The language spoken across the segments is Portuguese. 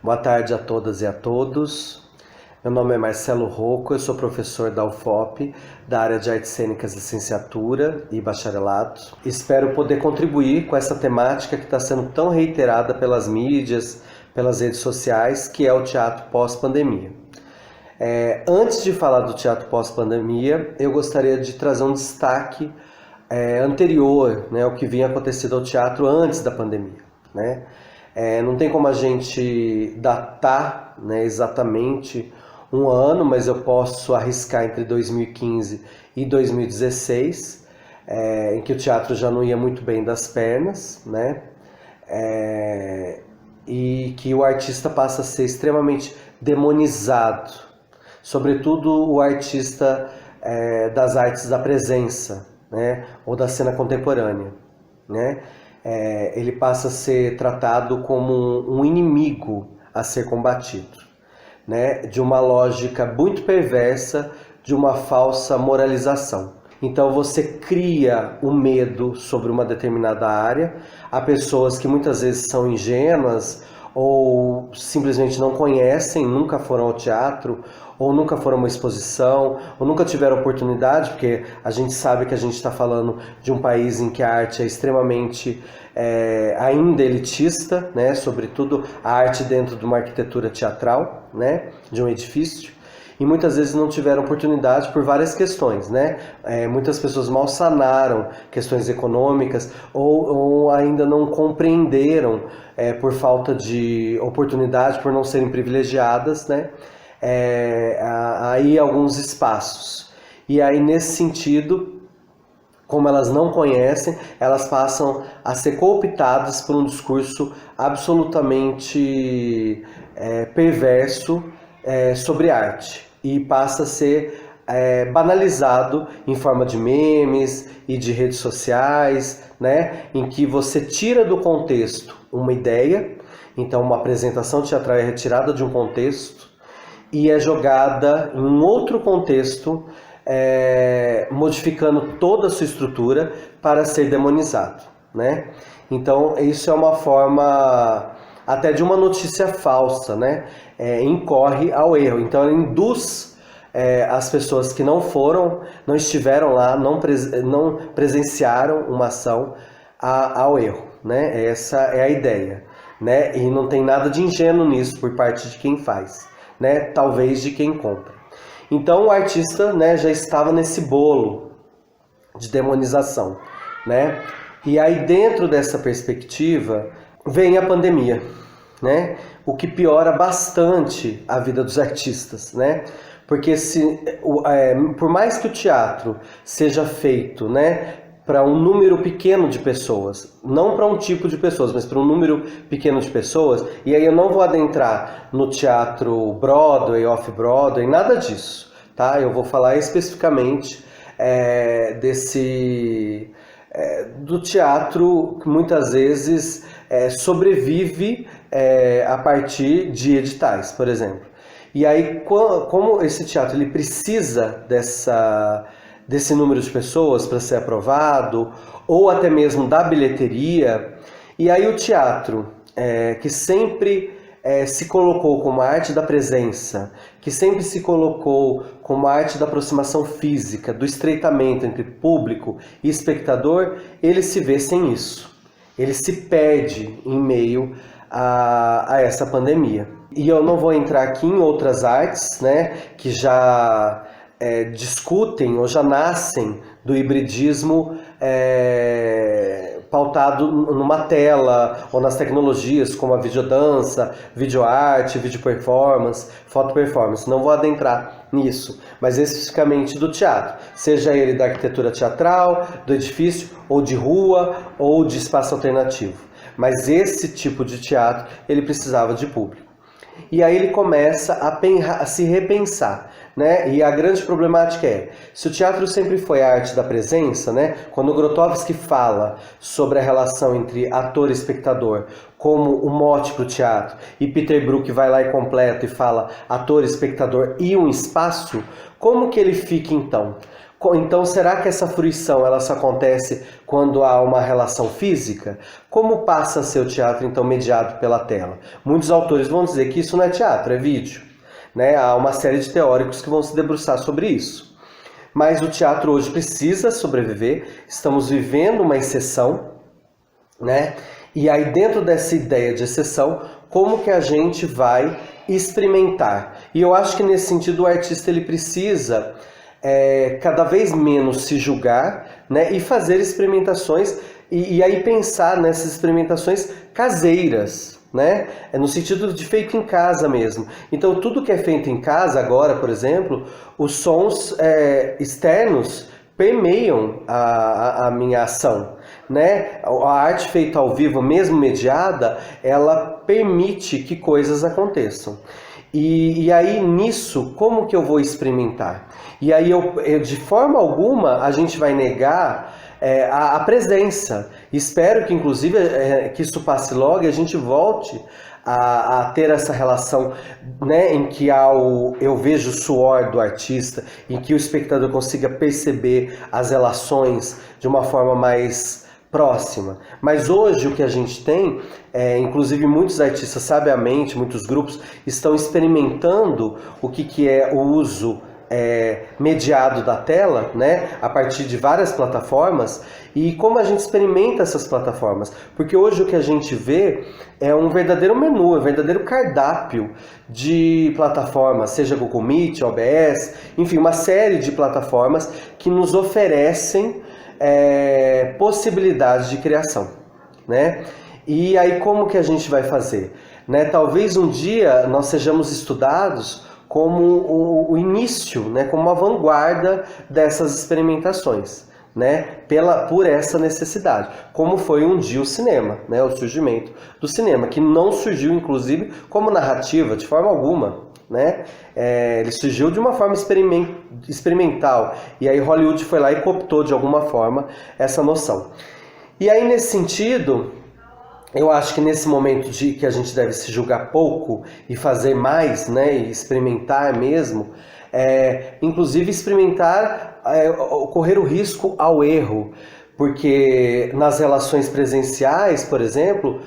Boa tarde a todas e a todos. Meu nome é Marcelo Rocco, eu sou professor da UFOP, da área de Artes Cênicas, Licenciatura e Bacharelado. Espero poder contribuir com essa temática que está sendo tão reiterada pelas mídias, pelas redes sociais, que é o teatro pós-pandemia. Antes de falar do teatro pós-pandemia, eu gostaria de trazer um destaque anterior, ao que vinha acontecendo ao teatro antes da pandemia. Não tem como a gente datar exatamente um ano, mas eu posso arriscar entre 2015 e 2016, em que o teatro já não ia muito bem das pernas, e que o artista passa a ser extremamente demonizado, sobretudo o artista das artes da presença, ou da cena contemporânea. Ele passa a ser tratado como um inimigo a ser combatido, de uma lógica muito perversa, de uma falsa moralização. Então você cria um medo sobre uma determinada área, há pessoas que muitas vezes são ingênuas ou simplesmente não conhecem, nunca foram ao teatro, ou nunca foram a uma exposição, ou nunca tiveram oportunidade, porque a gente sabe que a gente está falando de um país em que a arte é extremamente ainda elitista, sobretudo a arte dentro de uma arquitetura teatral, de um edifício, e muitas vezes não tiveram oportunidade por várias questões, muitas pessoas mal sanaram questões econômicas ou ainda não compreenderam por falta de oportunidade, por não serem privilegiadas, aí alguns espaços. E aí nesse sentido, como elas não conhecem, elas passam a ser cooptadas por um discurso absolutamente perverso sobre arte, e passa a ser banalizado em forma de memes e de redes sociais, em que você tira do contexto uma ideia, então uma apresentação teatral é retirada de um contexto e é jogada em um outro contexto, modificando toda a sua estrutura para ser demonizado. Então isso é uma forma até de uma notícia falsa, incorre ao erro. Então ela induz as pessoas que não foram, não estiveram lá, não presenciaram uma ação ao erro. Essa é a ideia. E não tem nada de ingênuo nisso por parte de quem faz, talvez de quem compra. Então o artista já estava nesse bolo de demonização. E aí dentro dessa perspectiva vem a pandemia, o que piora bastante a vida dos artistas, porque por mais que o teatro seja feito para um número pequeno de pessoas, não para um tipo de pessoas, mas para um número pequeno de pessoas, e aí eu não vou adentrar no teatro Broadway, Off-Broadway, nada disso, tá? Eu vou falar especificamente do teatro que muitas vezes sobrevive a partir de editais, por exemplo. E aí, como esse teatro ele precisa desse número de pessoas para ser aprovado, ou até mesmo da bilheteria, e aí o teatro, que sempre se colocou como a arte da presença, que sempre se colocou como a arte da aproximação física, do estreitamento entre público e espectador, ele se vê sem isso. Ele se perde em meio a essa pandemia. E eu não vou entrar aqui em outras artes, que já discutem ou já nascem do hibridismo pautado numa tela ou nas tecnologias como a videodança, videoarte, videoperformance, fotoperformance. Não vou adentrar nisso, mas especificamente do teatro, seja ele da arquitetura teatral, do edifício, ou de rua, ou de espaço alternativo. Mas esse tipo de teatro, ele precisava de público. E aí ele começa a se repensar, E a grande problemática se o teatro sempre foi a arte da presença, Quando Grotowski fala sobre a relação entre ator e espectador como o mote para o teatro, e Peter Brook vai lá e completa e fala ator, espectador e um espaço, como que ele fica então? Então, será que essa fruição ela só acontece quando há uma relação física? Como passa a ser o teatro, então, mediado pela tela? Muitos autores vão dizer que isso não é teatro, é vídeo. Né? Há uma série de teóricos que vão se debruçar sobre isso. Mas o teatro hoje precisa sobreviver, estamos vivendo uma exceção, né? E aí, dentro dessa ideia de exceção, como que a gente vai experimentar? E eu acho que nesse sentido o artista ele precisa cada vez menos se julgar, né? E fazer experimentações e aí pensar nessas experimentações caseiras, né? No sentido de feito em casa mesmo. Então tudo que é feito em casa agora, por exemplo, os sons externos permeiam a minha ação, né? A arte feita ao vivo, mesmo mediada, ela permite que coisas aconteçam. E aí nisso, como que eu vou experimentar? E aí de forma alguma a gente vai negar a presença. Espero que inclusive que isso passe logo e a gente volte a ter essa relação, né, em que eu vejo o suor do artista, em que o espectador consiga perceber as relações de uma forma mais próxima. Mas hoje o que a gente tem, inclusive muitos artistas sabiamente, muitos grupos estão experimentando o que é o uso mediado da tela, né, a partir de várias plataformas, e como a gente experimenta essas plataformas, porque hoje o que a gente vê é um verdadeiro menu, um verdadeiro cardápio de plataformas, seja Google Meet, OBS, enfim, uma série de plataformas que nos oferecem possibilidades de criação, né? E aí como que a gente vai fazer? Né? Talvez um dia nós sejamos estudados como o início, né? Como uma vanguarda dessas experimentações, né? Por essa necessidade, como foi um dia o cinema, né? O surgimento do cinema, que não surgiu inclusive como narrativa de forma alguma, né? Ele surgiu de uma forma experimental, e aí Hollywood foi lá e cooptou de alguma forma essa noção. E aí nesse sentido, eu acho que nesse momento de que a gente deve se julgar pouco e fazer mais, né, e experimentar mesmo, inclusive experimentar, correr o risco ao erro, porque nas relações presenciais, por exemplo,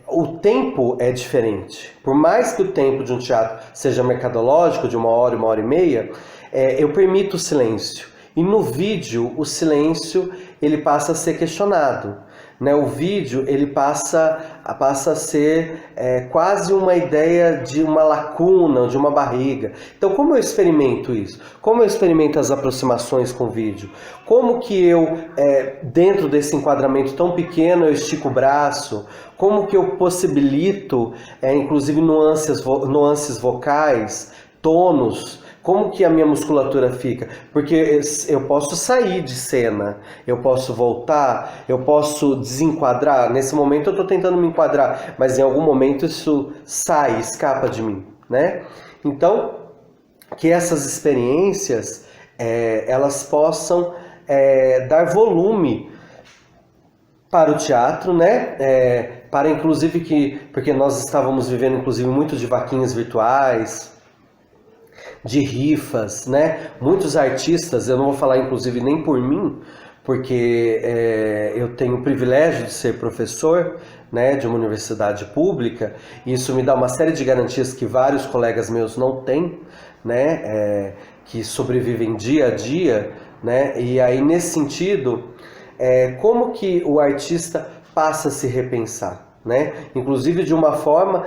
o tempo é diferente. Por mais que o tempo de um teatro seja mercadológico, de 1 hora e meia, eu permito o silêncio. E no vídeo, o silêncio ele passa a ser questionado. Né? O vídeo ele passa a ser quase uma ideia de uma lacuna, de uma barriga. Então como eu experimento isso? Como eu experimento as aproximações com o vídeo? Como que eu, dentro desse enquadramento tão pequeno, eu estico o braço? Como que eu possibilito, inclusive, nuances vocais, tonos? Como que a minha musculatura fica? Porque eu posso sair de cena, eu posso voltar, eu posso desenquadrar. Nesse momento eu estou tentando me enquadrar, mas em algum momento isso sai, escapa de mim, né? Então, que essas experiências, elas possam dar volume para o teatro, né? Para inclusive porque nós estávamos vivendo inclusive muito de vaquinhas virtuais, de rifas, né? Muitos artistas, eu não vou falar inclusive nem por mim, porque eu tenho o privilégio de ser professor, né, de uma universidade pública, e isso me dá uma série de garantias que vários colegas meus não têm, né, que sobrevivem dia a dia, né? E aí nesse sentido, como que o artista passa a se repensar, né? Inclusive de uma forma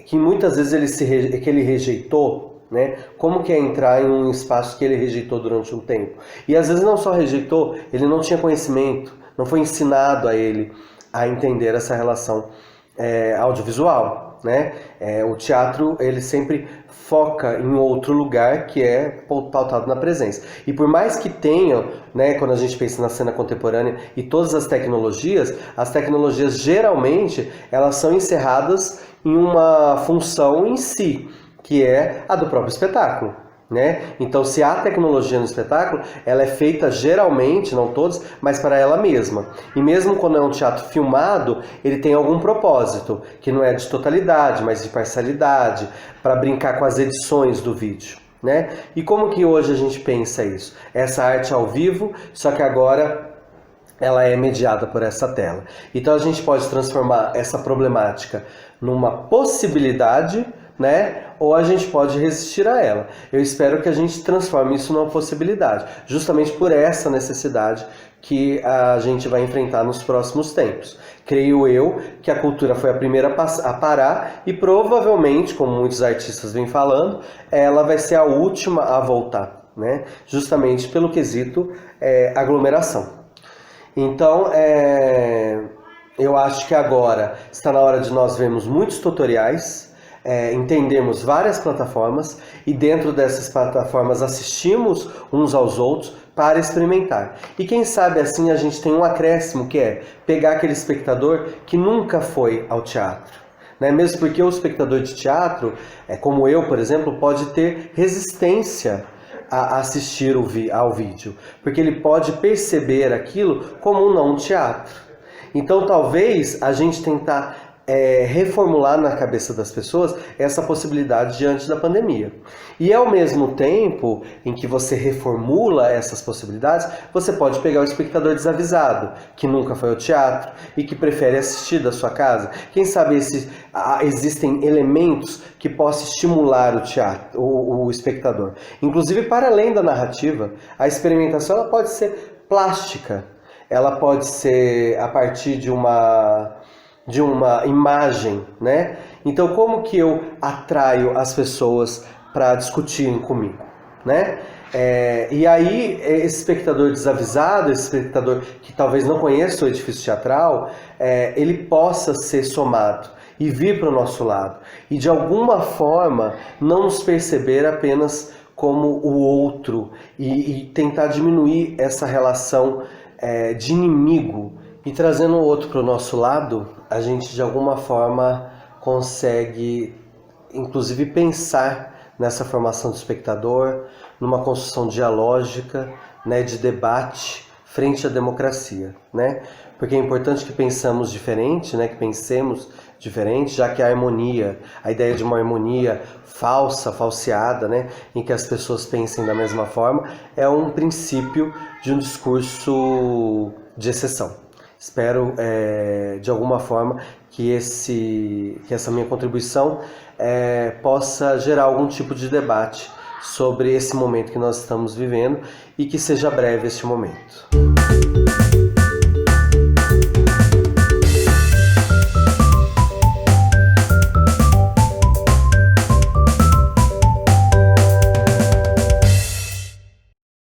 que muitas vezes ele rejeitou, né? Como que é entrar em um espaço que ele rejeitou durante um tempo? E às vezes não só rejeitou, ele não tinha conhecimento, não foi ensinado a ele a entender essa relação audiovisual, né? O teatro ele sempre foca em outro lugar que é pautado na presença. E por mais que tenham, né, quando a gente pensa na cena contemporânea e todas as tecnologias geralmente elas são encerradas em uma função em si, que é a do próprio espetáculo, né? Então, se há tecnologia no espetáculo, ela é feita geralmente, não todos, mas para ela mesma. E mesmo quando é um teatro filmado, ele tem algum propósito, que não é de totalidade, mas de parcialidade, para brincar com as edições do vídeo, né? E como que hoje a gente pensa isso? Essa arte ao vivo, só que agora ela é mediada por essa tela. Então a gente pode transformar essa problemática numa possibilidade, né? Ou a gente pode resistir a ela. Eu espero que a gente transforme isso numa possibilidade, justamente por essa necessidade que a gente vai enfrentar nos próximos tempos. Creio eu que a cultura foi a primeira a parar e provavelmente, como muitos artistas vêm falando, ela vai ser a última a voltar, né? Justamente pelo quesito aglomeração. Então, eu acho que agora está na hora de nós vermos muitos tutoriais, entendermos várias plataformas e dentro dessas plataformas assistimos uns aos outros para experimentar. E quem sabe assim a gente tem um acréscimo, que é pegar aquele espectador que nunca foi ao teatro. Né? Mesmo porque o espectador de teatro, como eu, por exemplo, pode ter resistência a assistir ao vídeo, porque ele pode perceber aquilo como um não teatro. Então talvez a gente tentar reformular na cabeça das pessoas essa possibilidade diante da pandemia. E ao mesmo tempo em que você reformula essas possibilidades, você pode pegar o espectador desavisado, que nunca foi ao teatro e que prefere assistir da sua casa. Quem sabe existem elementos que possam estimular o teatro, o espectador. Inclusive, para além da narrativa, a experimentação ela pode ser plástica, ela pode ser a partir de uma imagem, né? Então, como que eu atraio as pessoas para discutirem comigo, né? E aí, esse espectador desavisado, esse espectador que talvez não conheça o edifício teatral, ele possa ser somado e vir para o nosso lado. E de alguma forma, não nos perceber apenas como o outro e tentar diminuir essa relação de inimigo. E trazendo o outro para o nosso lado, a gente de alguma forma consegue, inclusive, pensar nessa formação do espectador, numa construção dialógica, né, de debate frente à democracia, né? Porque é importante que pensemos diferente, né, que pensemos diferente, já que a harmonia, a ideia de uma harmonia falseada, né, em que as pessoas pensem da mesma forma, é um princípio de um discurso de exceção. Espero, de alguma forma, que essa minha contribuição possa gerar algum tipo de debate sobre esse momento que nós estamos vivendo e que seja breve este momento.